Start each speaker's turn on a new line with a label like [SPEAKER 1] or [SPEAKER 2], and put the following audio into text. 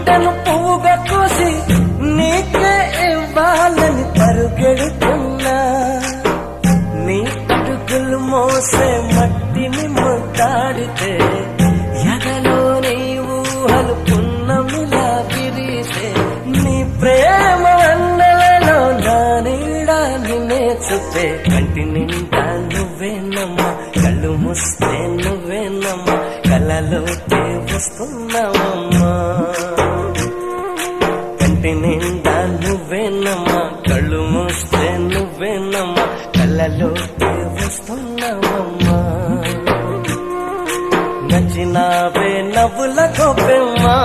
[SPEAKER 1] గుండెను పువ్వుగా కోసి నీకే ఇవ్వాలని పరుగెడుతున్నా. నీ అడుగులు మోసే మట్టిని ముద్దాడితే ఎదలో నీ ఊహలు పున్నమిలా విరిసే. నీ ప్రేమ అన్నలలో నా నీడా నిన్నే చూపే. కంటి నిండా నువ్వేనమ్మా, కళ్ళు మూస్తే నువ్వేనమ్మా, కలలోకే వస్తున్నావమ్మా. కంటి నిండా నువ్వేనమ్మా, కళ్ళు మూస్తే నువ్వేనమ్మా, కలలోకే వస్తున్నావమ్మా. నచ్చినావే నవ్వుల గోపెమ్మా.